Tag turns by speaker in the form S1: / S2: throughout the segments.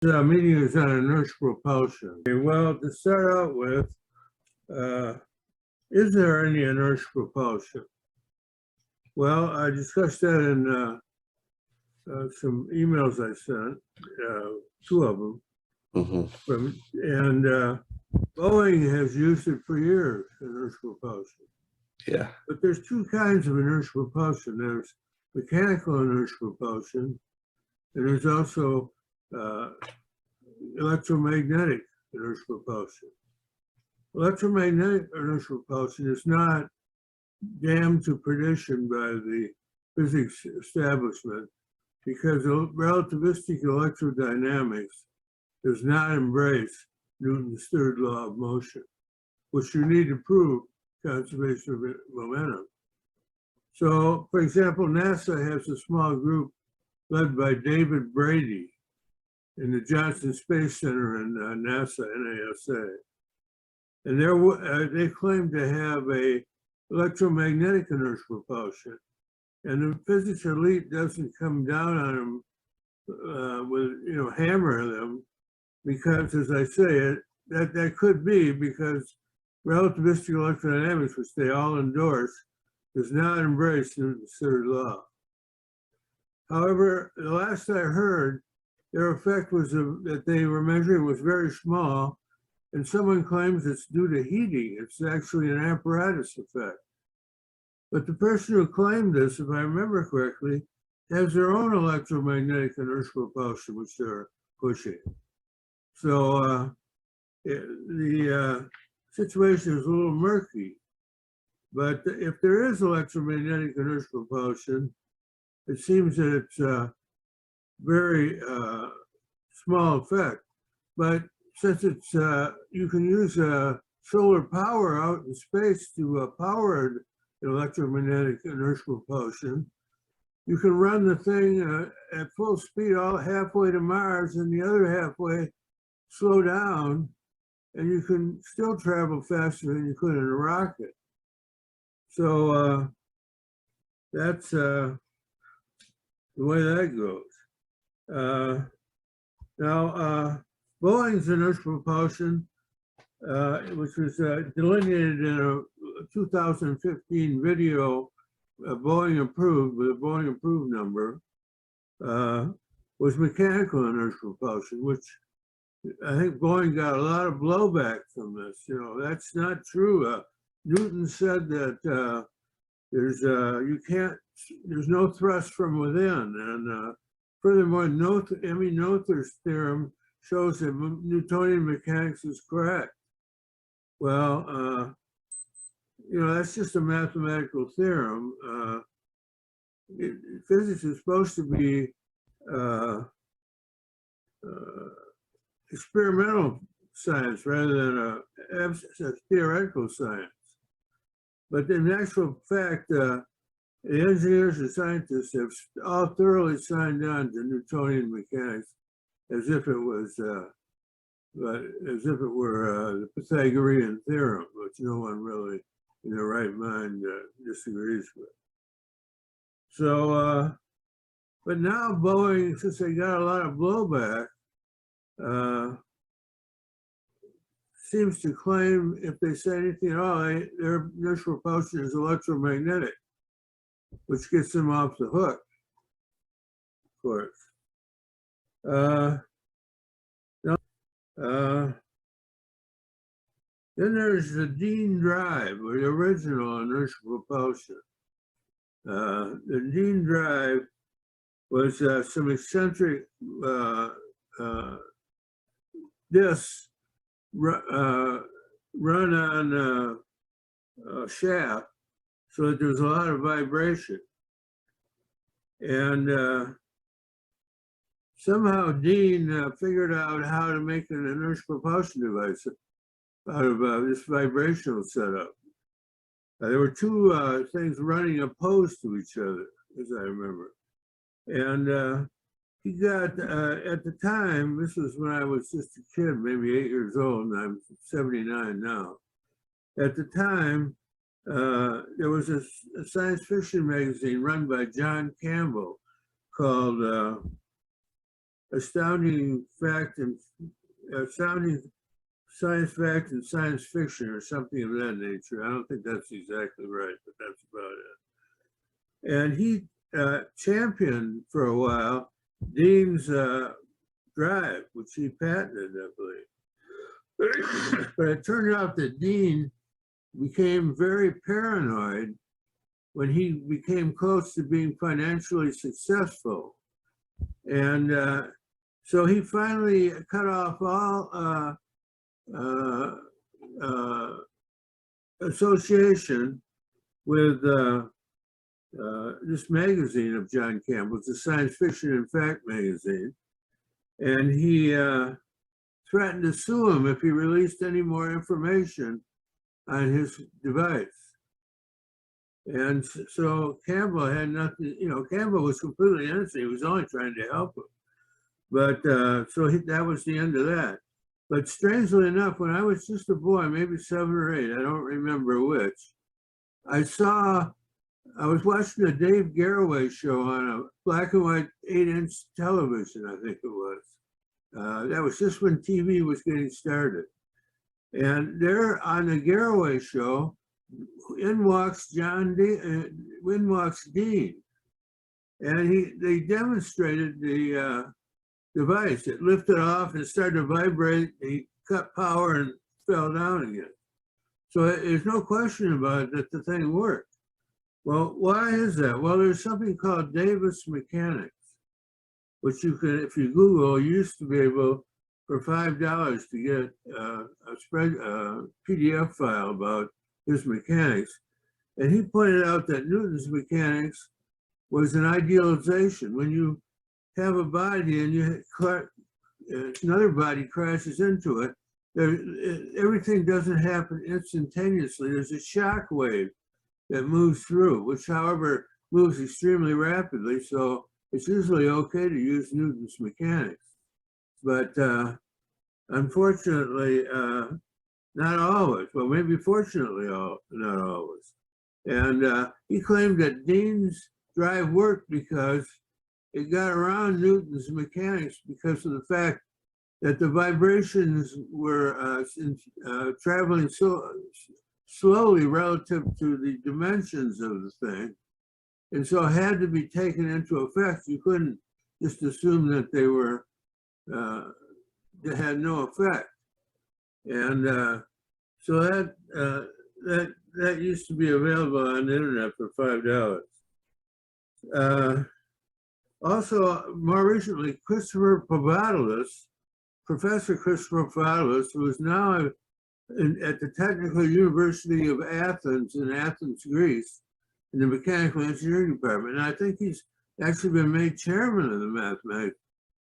S1: The meeting is on inertial propulsion. Okay, well, to start out with, is there any inertial propulsion? Well, I discussed that in some emails I sent, two of them, and Boeing has used it for years, inertial propulsion.
S2: Yeah.
S1: But there's two kinds of inertial propulsion. There's mechanical inertial propulsion, and there's also electromagnetic inertial propulsion. Electromagnetic inertial propulsion is not damned to perdition by the physics establishment because relativistic electrodynamics does not embrace Newton's third law of motion, which you need to prove conservation of momentum. So, for example, NASA has a small group led by David Brady in the Johnson Space Center in NASA, NASA. And they claim to have a electromagnetic inertial propulsion. And the physics elite doesn't come down on them hammer them, because, as I say, that could be because relativistic electrodynamics, which they all endorse, does not embrace Newton's third law. However, the last I heard, their effect was that they were measuring was very small, and someone claims it's due to heating. It's actually an apparatus effect. But the person who claimed this, if I remember correctly, has their own electromagnetic inertial propulsion, which they're pushing. So the situation is a little murky. But if there is electromagnetic inertial propulsion, it seems that it's very small effect. But since it's you can use solar power out in space to power electromagnetic inertial propulsion, you can run the thing at full speed all halfway to Mars, and the other halfway slow down, and you can still travel faster than you could in a rocket. So that's the way that goes. Now, Boeing's inertial propulsion, which was delineated in a 2015 video, Boeing approved with a Boeing approved number, was mechanical inertial propulsion, which I think Boeing got a lot of blowback from this. That's not true. Newton said that there's no thrust from within, and furthermore, Emmy Noether's theorem shows that Newtonian mechanics is correct. Well, that's just a mathematical theorem. Physics is supposed to be experimental science rather than a theoretical science. But in actual fact, the engineers and scientists have all thoroughly signed on to Newtonian mechanics as if it was, as if it were the Pythagorean theorem, which no one really in their right mind disagrees with. So, but now Boeing, since they got a lot of blowback, seems to claim, if they say anything at all, their inertial propulsion is electromagnetic, which gets them off the hook, of course. Then there's the Dean drive, or the original inertial propulsion. The Dean drive was some eccentric discs run on a shaft so that there's a lot of vibration. And somehow Dean figured out how to make an inertial propulsion device out of this vibrational setup. There were two things running opposed to each other, as I remember. And he got, at the time, this was when I was just a kid, maybe 8 years old, and I'm 79 now. At the time, there was a science fiction magazine run by John Campbell called astounding fact and astounding science fact and science fiction or something of that nature. I don't think that's exactly right, but that's about it. And he championed for a while Dean's drive, which he patented, I believe. But it turned out that Dean became very paranoid when he became close to being financially successful. And so he finally cut off all association with this magazine of John Campbell's, the Science Fiction and Fact magazine. And he threatened to sue him if he released any more information on his device. And so Campbell had nothing, Campbell was completely innocent. He was only trying to help him. But that was the end of that. But strangely enough, when I was just a boy, maybe 7 or 8, I don't remember which, I was watching a Dave Garroway show on a black and white 8-inch television, I think it was. That was just when TV was getting started. And there on the Garroway show, in walks Dean. And they demonstrated the device. It lifted off and started to vibrate. He cut power and fell down again. So there's no question about it that the thing worked. Well, why is that? Well, there's something called Davis mechanics, which you can, if you Google, you used to be able for $5 to get a PDF file about his mechanics. And he pointed out that Newton's mechanics was an idealization. When you have a body and another body crashes into it, everything doesn't happen instantaneously. There's a shock wave that moves through, which, however, moves extremely rapidly. So it's usually okay to use Newton's mechanics. But unfortunately, not always. Well, maybe fortunately, not always. And he claimed that Dean's drive worked because it got around Newton's mechanics because of the fact that the vibrations were traveling so slowly relative to the dimensions of the thing. And so it had to be taken into effect. You couldn't just assume that they had no effect. And so that used to be available on the internet for $5. Also, more recently, Professor Christopher Pavadoulis, who is now at the Technical University of Athens in Athens, Greece, in the Mechanical Engineering Department. And I think he's actually been made chairman of the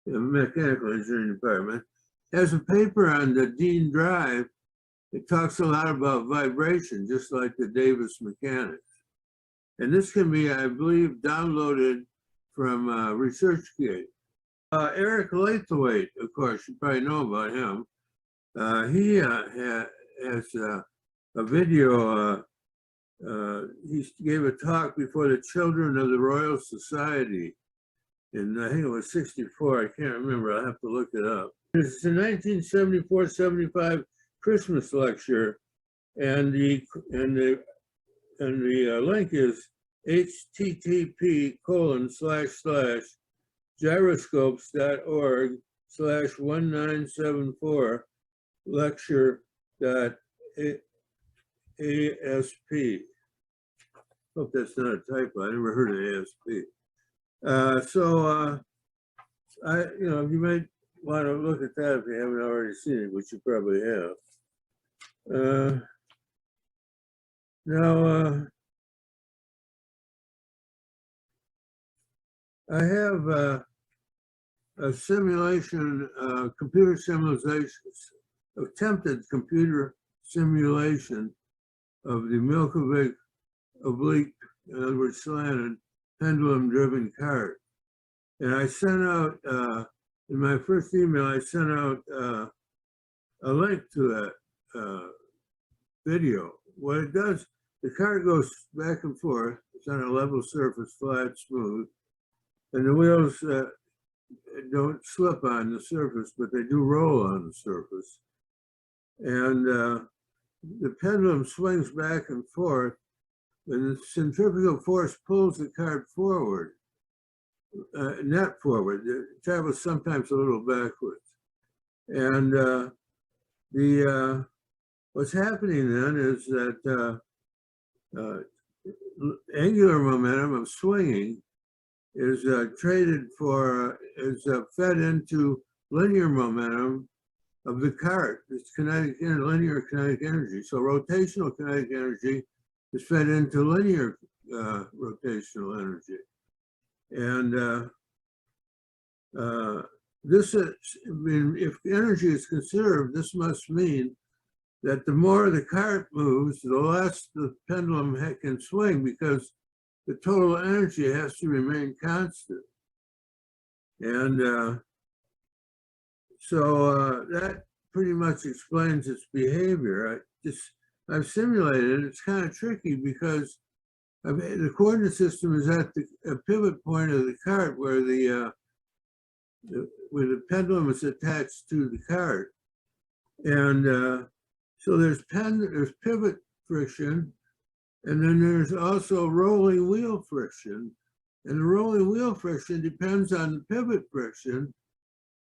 S1: Mechanical Engineering Department, has a paper on the Dean drive. It talks a lot about vibration, just like the Davis mechanics. And this can be, I believe, downloaded from ResearchGate. Eric Lathwaite, of course, you probably know about him. He has a video. He gave a talk before the Children of the Royal Society in, I think it was 64. I can't remember. I'll have to look it up. It's a 1974-75 Christmas lecture, and the link is http://gyroscopes.org/1974 lecture.asp. Hope that's not a typo. I never heard of ASP. You might want to look at that if you haven't already seen it, which you probably have. Now, I have a simulation, computer simulations, attempted computer simulation of the Milkovich oblique, in other words, slanted pendulum-driven cart. And I sent out, in my first email, I sent out a link to that video. What it does, the cart goes back and forth. It's on a level surface, flat, smooth. And the wheels don't slip on the surface, but they do roll on the surface. And the pendulum swings back and forth, and the centrifugal force pulls the cart forward, not forward. It travels sometimes a little backwards. And what's happening then is that angular momentum of swinging is traded for, is fed into linear momentum of the cart. It's kinetic, linear kinetic energy. So rotational kinetic energy is fed into linear rotational energy. And this is, I mean, if energy is conserved, this must mean that the more the cart moves, the less the pendulum can swing, because the total energy has to remain constant. And so that pretty much explains its behavior. I've simulated it. It's kind of tricky because the coordinate system is at the pivot point of the cart where the pendulum is attached to the cart. And so there's pivot friction, and then there's also rolling wheel friction. And the rolling wheel friction depends on the pivot friction,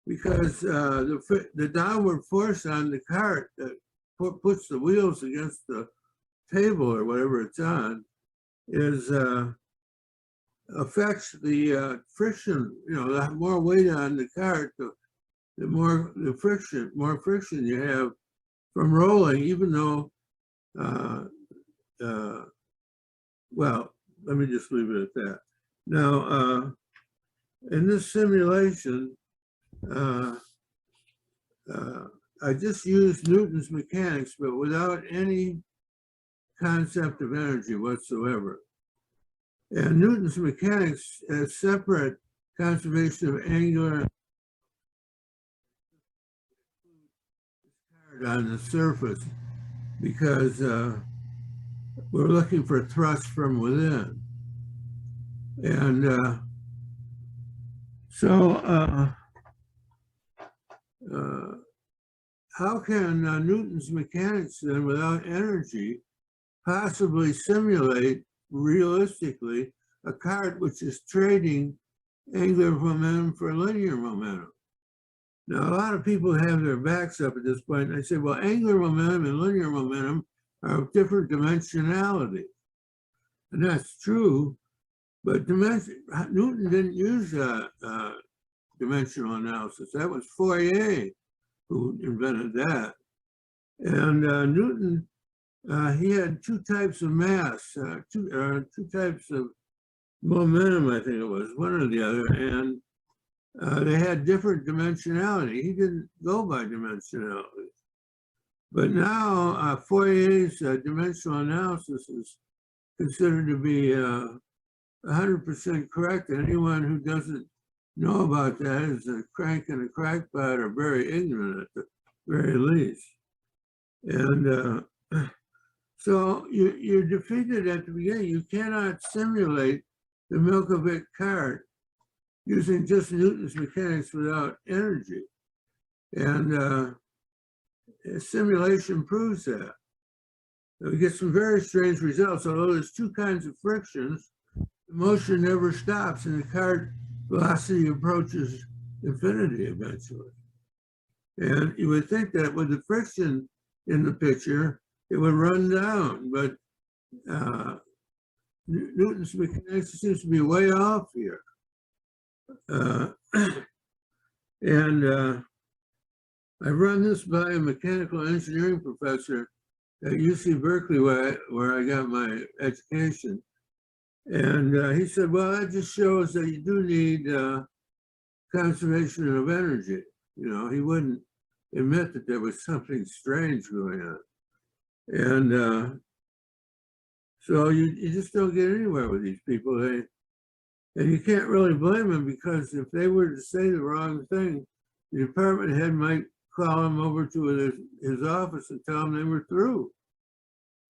S1: because the downward force on the cart that puts the wheels against the table or whatever it's on is affects the friction. You know, the more weight on the cart, the more friction you have from rolling, even though, well, let me just leave it at that. Now, in this simulation, I just used Newton's mechanics, but without any concept of energy whatsoever. And Newton's mechanics has separate conservation of angular on the surface, because we're looking for thrust from within. And so how can Newton's mechanics then, without energy, possibly simulate realistically a cart which is trading angular momentum for linear momentum? Now, a lot of people have their backs up at this point, and they say, well, angular momentum and linear momentum are of different dimensionality. And that's true, but Newton didn't use dimensional analysis. That was Fourier who invented that. And Newton, he had two types of mass, two types of momentum, I think it was, one or the other, and they had different dimensionality. He didn't go by dimensionality. But now Fourier's dimensional analysis is considered to be 100% correct. Anyone who doesn't know about that is a crank and a crackpot, or very ignorant at the very least. And so you're defeated at the beginning. You cannot simulate the Milkovich cart using just Newton's mechanics without energy. And simulation proves that. And we get some very strange results. Although there's two kinds of frictions, the motion never stops, and the cart velocity approaches infinity eventually. And you would think that with the friction in the picture, it would run down, but Newton's mechanics seems to be way off here. And I run this by a mechanical engineering professor at UC Berkeley, where I got my education. And he said, well, that just shows that you do need conservation of energy. You know, he wouldn't admit that there was something strange going on. And so you just don't get anywhere with these people. And you can't really blame them, because if they were to say the wrong thing, the department head might call them over to his office and tell them they were through.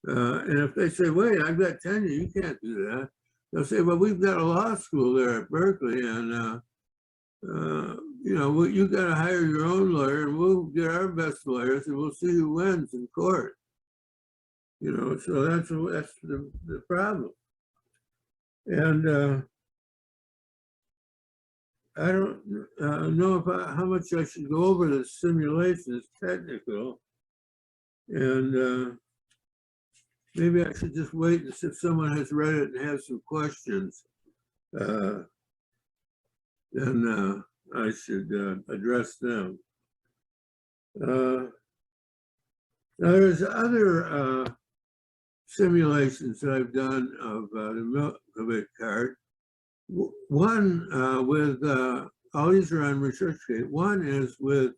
S1: And if they say, wait, I've got tenure, you can't do that. They'll say, well, we've got a law school there at Berkeley, and you know, you got to hire your own lawyer, and we'll get our best lawyers, and we'll see who wins in court. You know, so that's the problem. And I don't know how much I should go over the simulation. It's technical, and maybe I should just wait and see if someone has read it and has some questions. Then I should address them. Now there's other simulations that I've done of the Milkovich card. One with, all these are on ResearchGate. One is with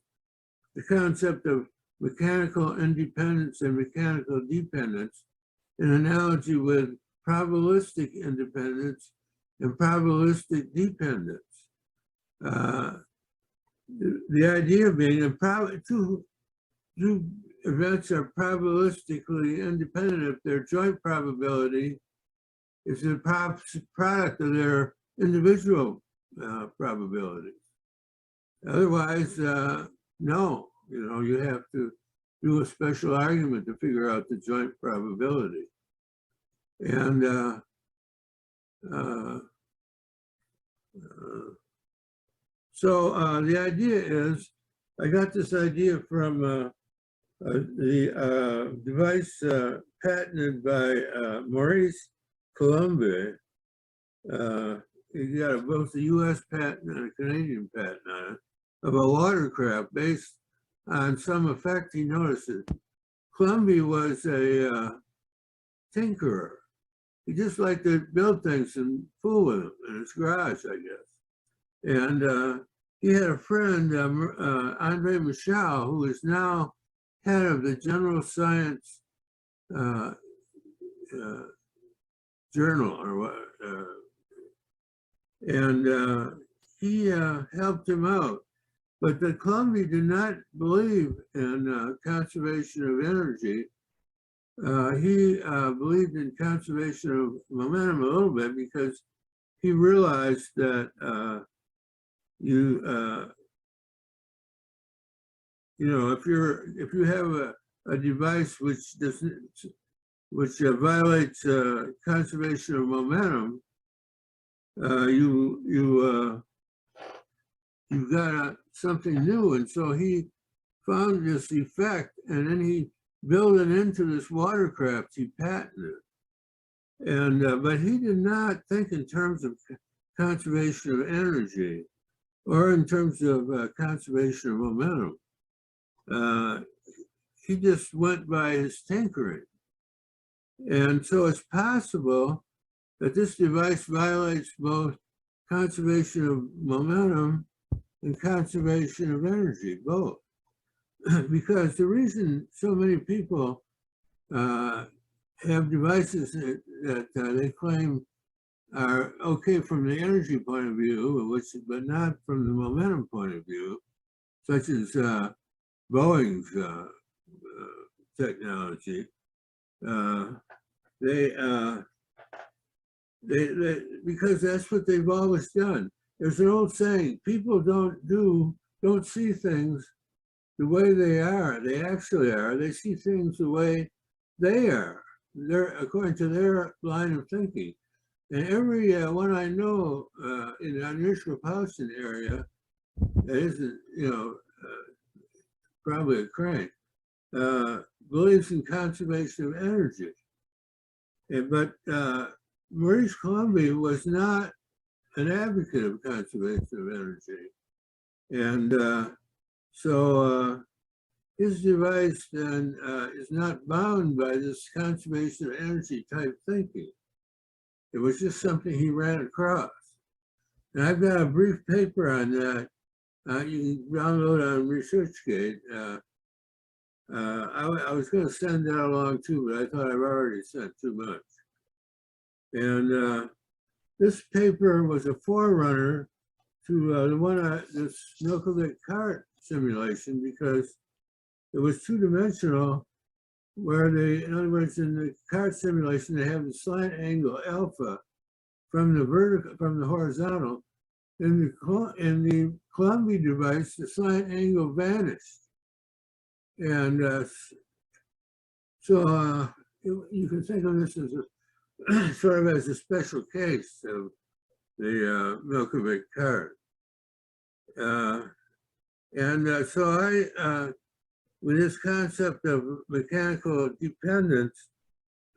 S1: the concept of mechanical independence and mechanical dependence, an analogy with probabilistic independence and probabilistic dependence. The idea being that two events are probabilistically independent if their joint probability is the product of their individual probabilities. Otherwise, no, you know, you have to do a special argument to figure out the joint probability. And so the idea is, I got this idea from the device patented by Maurice Coulombe. He got both a US patent and a Canadian patent on it, of a watercraft based on some effect he notices. Coulombe was a tinkerer. He just liked to build things and fool with them in his garage, I guess. And he had a friend, Andre Michel, who is now head of the General Science Journal, or what, and he helped him out. But the Coulombe did not believe in conservation of energy. He believed in conservation of momentum a little bit, because he realized that you know, if you have a device which violates conservation of momentum, you've got something new. And so he found this effect, and then he built it into this watercraft he patented. And but he did not think in terms of conservation of energy or in terms of conservation of momentum. He just went by his tinkering. And so it's possible that this device violates both conservation of momentum and conservation of energy, both. Because the reason so many people have devices that they claim are okay from the energy point of view, but not from the momentum point of view, such as Boeing's technology, because that's what they've always done. There's an old saying: people don't see things the way they are. They actually are. They see things the way they are. They're according to their line of thinking. And every one I know in the inertial propulsion area that isn't, you know, probably a crank, believes in conservation of energy. But Maurice Coulombe was not an advocate of conservation of energy. And so his device then is not bound by this conservation of energy type thinking. It was just something he ran across. And I've got a brief paper on that. You can download on ResearchGate. I was going to send that along too, but I thought I've already sent too much. And this paper was a forerunner to the one, this Milkovich cart simulation, because it was two-dimensional, where they, in other words, in the cart simulation, they have the slant angle alpha from the vertical, from the horizontal, in the Columbia device, the slant angle vanished. And you can think of this as a sort of as a special case of the Milkovich card. With this concept of mechanical dependence,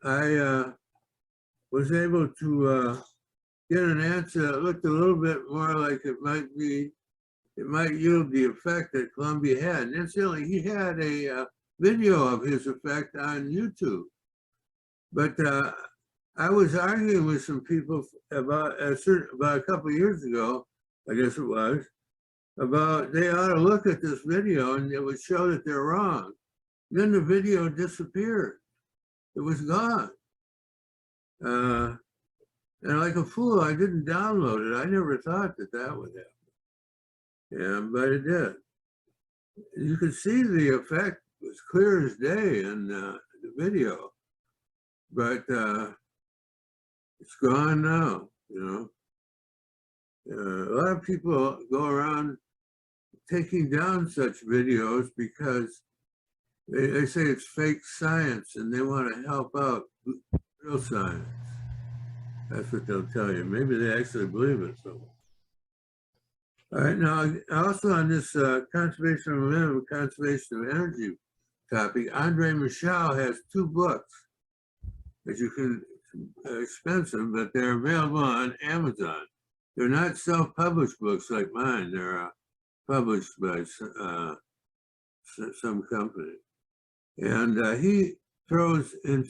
S1: I was able to get an answer that looked a little bit more like it might yield the effect that Columbia had. And incidentally, he had a video of his effect on YouTube. But I was arguing with some people about a couple of years ago, I guess it was, about they ought to look at this video and it would show that they're wrong. Then the video disappeared. It was gone. And like a fool, I didn't download it. I never thought that that would happen. Yeah, but it did. You could see the effect was clear as day in the video, but it's gone now, you know. A lot of people go around taking down such videos because they say it's fake science and they want to help out real science. That's what they'll tell you. Maybe they actually believe it. So, all right. Now, also on this conservation of momentum, conservation of energy topic, Andre Michel has 2 books that you can expensive, but they're available on Amazon. They're not self-published books like mine. They're published by some company. And he throws in,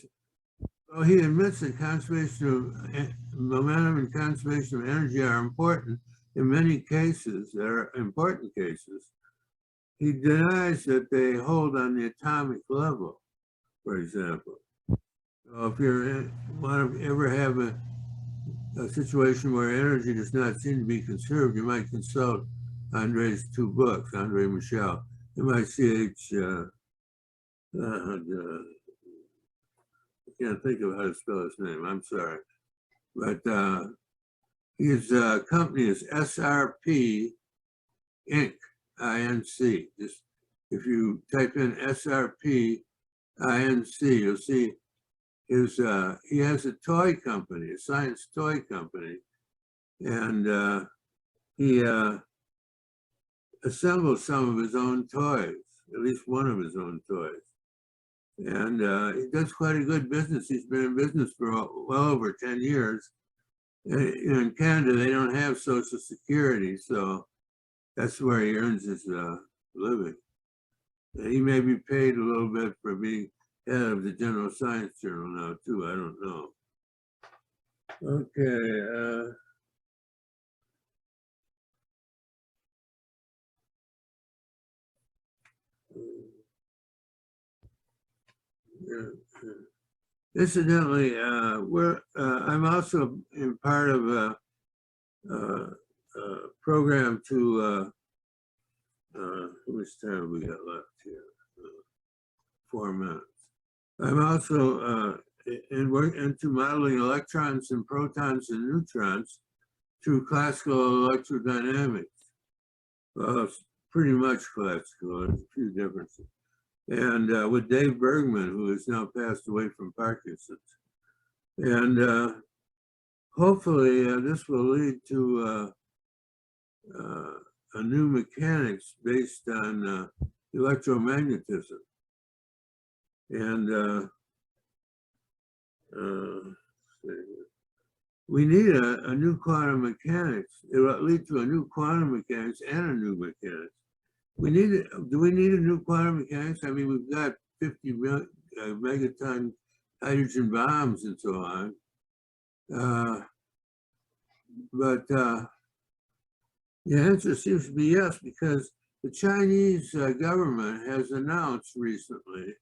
S1: well, he admits that conservation of momentum and conservation of energy are important in many cases. There are important cases. He denies that they hold on the atomic level, for example. So if you want to ever have a situation where energy does not seem to be conserved, you might consult Andre's 2 books, Andre Michel, M-I-C-H, I can't think of how to spell his name, I'm sorry. But his company is SRP Inc., I-N-C. Just if you type in SRP INC, you'll see his, he has a toy company, a science toy company, and he assembles some of his own toys, at least one of his own toys. And he does quite a good business. He's been in business for well over 10 years. In Canada, they don't have Social Security, so that's where he earns his living. And he may be paid a little bit for being head of the General Science Journal now, too. I don't know. Okay. Incidentally, I'm also in part of a program to, how much time we got left here? 4 minutes. I'm also into modeling electrons and protons and neutrons through classical electrodynamics. Well, it's pretty much classical, there's a few differences. And with Dave Bergman, who has now passed away from Parkinson's. And hopefully this will lead to a new mechanics based on electromagnetism. And we need a new quantum mechanics. It will lead to a new quantum mechanics and a new mechanics. We need it. Do we need a new quantum mechanics? I mean, we've got 50 megaton hydrogen bombs and so on. But the answer seems to be yes, because the Chinese government has announced recently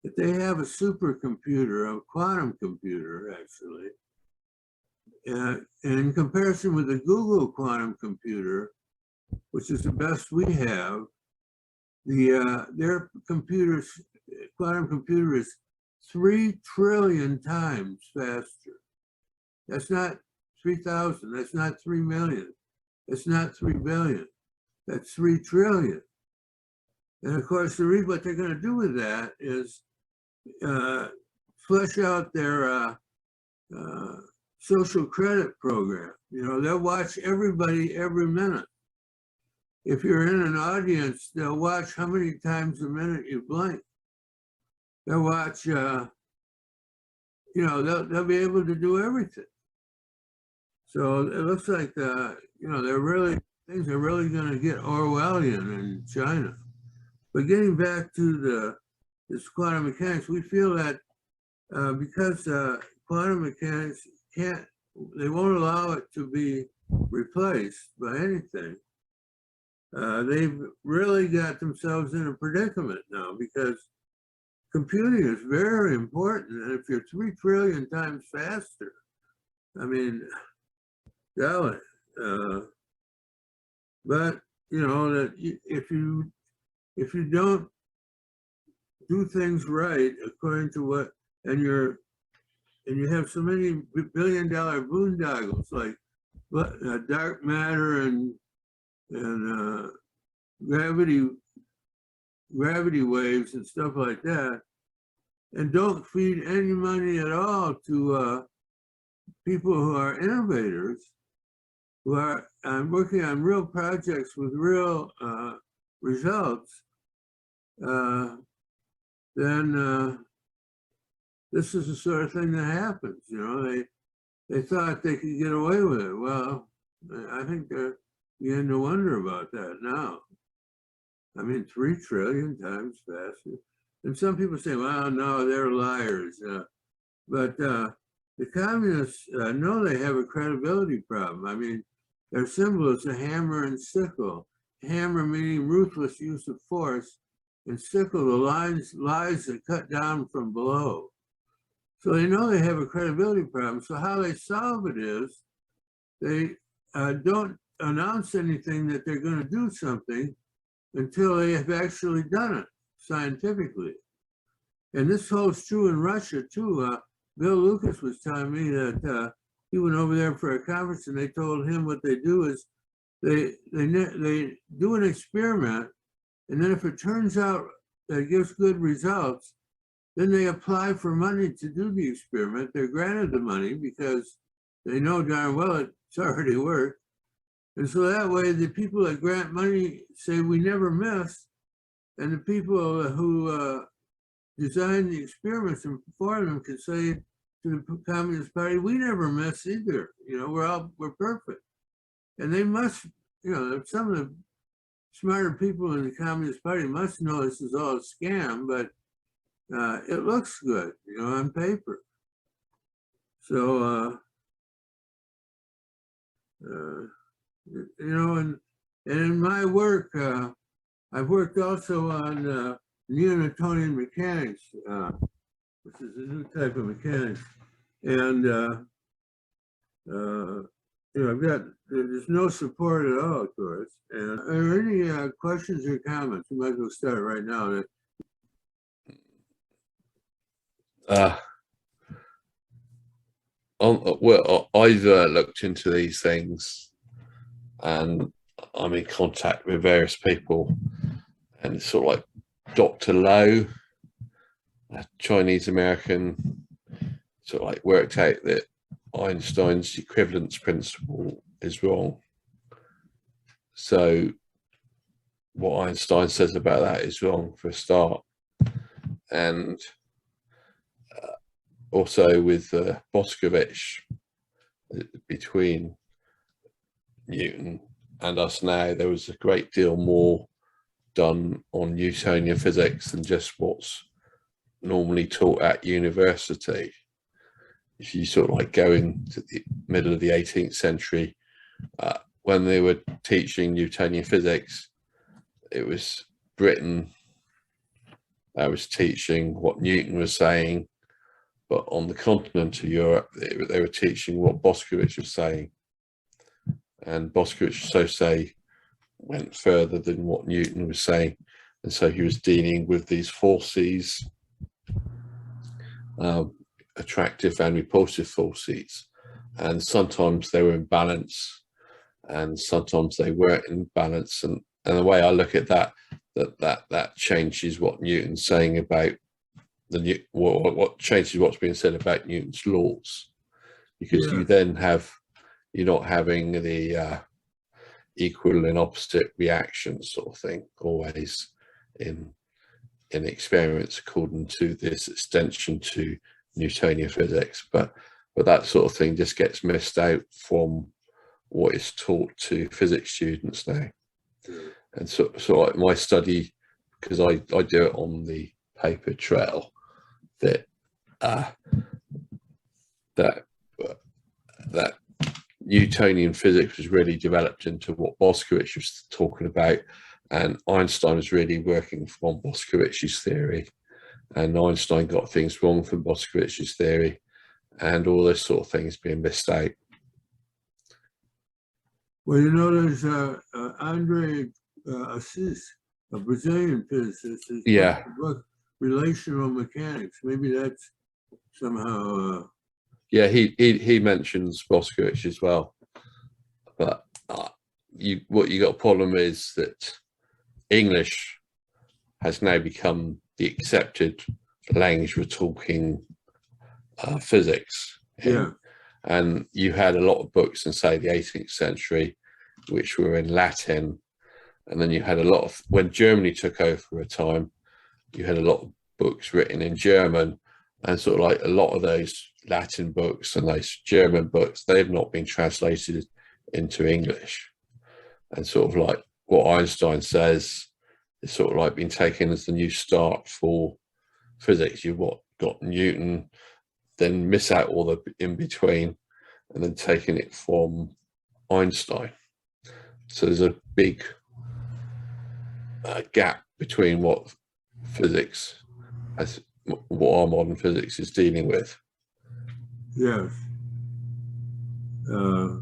S1: that they have a supercomputer, a quantum computer, actually. And in comparison with the Google quantum computer, which is the best we have, their quantum computer is 3 trillion times faster. That's not 3,000, that's not 3 million. It's not 3 billion. That's 3 trillion. And of course, what they're going to do with that is flesh out their social credit program. You know, they'll watch everybody every minute. If you're in an audience, they'll watch how many times a minute you blink. They'll watch, you know, they'll be able to do everything. So it looks like, you know, things are really going to get Orwellian in China. But getting back to this quantum mechanics, we feel that because quantum mechanics they won't allow it to be replaced by anything. They've really got themselves in a predicament now because computing is very important. And if you're 3 trillion times faster, I mean, golly. But, you know, that if you don't do things right according to what, and you have so many billion-dollar boondoggles like dark matter and gravity waves and stuff like that, and don't feed any money at all to people who are innovators, who are working on real projects with real results, then this is the sort of thing that happens. You know, they thought they could get away with it. Well, I think they're beginning to wonder about that now. I mean, 3 trillion times faster. And some people say, well, no, they're liars. But the communists know they have a credibility problem. I mean, their symbol is a hammer and sickle. Hammer meaning ruthless use of force, and sickle the lies that cut down from below. So they know they have a credibility problem. So how they solve it is they don't announce anything that they're going to do something until they have actually done it scientifically. And this holds true in Russia too. Bill Lucas was telling me that he went over there for a conference and they told him what they do is they do an experiment, and then if it turns out that it gives good results, then they apply for money to do the experiment. They're granted the money because they know darn well it's already worked. And so that way the people that grant money say we never miss, and the people who design the experiments and perform them can say to the Communist Party, we never miss either. You know, we're perfect. And they must, you know, some of the smarter people in the Communist Party must know this is all a scam, but it looks good, you know, on paper. So, you know, and in my work, I've worked also on Newtonian mechanics, which is a new type of mechanics. And, you know, there's no support at all, of course. And are there any questions or comments? We might as well start right now.
S2: Well, I've looked into these things, and I'm in contact with various people, and it's sort of like Dr. Lowe, a Chinese American, sort of like worked out that Einstein's equivalence principle is wrong. So what Einstein says about that is wrong for a start. And also with Boscovich, between Newton and us now, there was a great deal more done on Newtonian physics than just what's normally taught at university. If you sort of like go into the middle of the 18th century, when they were teaching Newtonian physics, it was Britain that was teaching what Newton was saying, but on the continent of Europe, they were teaching what Boscovich was saying. And Boscovich, so say, went further than what Newton was saying. And so he was dealing with these forces, attractive and repulsive forces. And sometimes they were in balance, and sometimes they weren't in balance. And the way I look at that, that changes what Newton's saying about what changes what's being said about Newton's laws, because you then you're not having the equal and opposite reaction sort of thing always in experiments according to this extension to Newtonian physics, but that sort of thing just gets missed out from what is taught to physics students now. And so like my study, because I do it on the paper trail, that that Newtonian physics was really developed into what Boskowitz was talking about, and Einstein was really working from Boskowicz's theory, and Einstein got things wrong from Boskowicz's theory, and all those sort of things being missed out.
S1: Well, you know, there's Andre Assis, a Brazilian physicist.
S2: Yeah.
S1: Book, Relational Mechanics. Maybe that's somehow.
S2: Yeah, he mentions Boskowitz as well, but what you got a problem is that English has now become the accepted language for talking physics.
S1: Yeah.
S2: And you had a lot of books in, say, the 18th century, which were in Latin. And then you had a lot of, when Germany took over for a time, you had a lot of books written in German, and sort of like a lot of those Latin books and those German books, they've not been translated into English. And sort of like what Einstein says is sort of like been taken as the new start for physics. You've got Newton, then miss out all the in between, and then taking it from Einstein. So there's a big gap between what physics, as what our modern physics is dealing with.
S1: Yes. I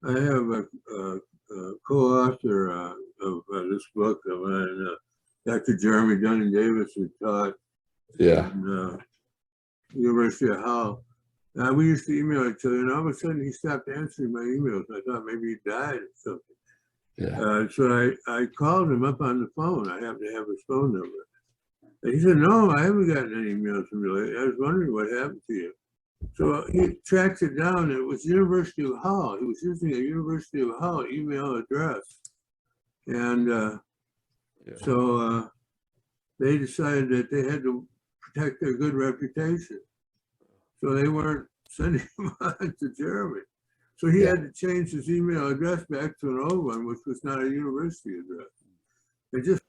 S1: have a co-author of this book of mine, Dr. Jeremy Dunning-Davis, who taught in University of Hull. We used to email each other, and all of a sudden he stopped answering my emails. I thought maybe he died or something.
S2: Yeah.
S1: So I called him up on the phone. I happen to have his phone number. And he said, "No, I haven't gotten any emails from you lately. I was wondering what happened to you." So he tracked it down. It was University of Hull. He was using a University of Hull email address. And so they decided that they had to protect their good reputation. So they weren't sending him on to Germany. So he had to change his email address back to an old one, which was not a university address. They just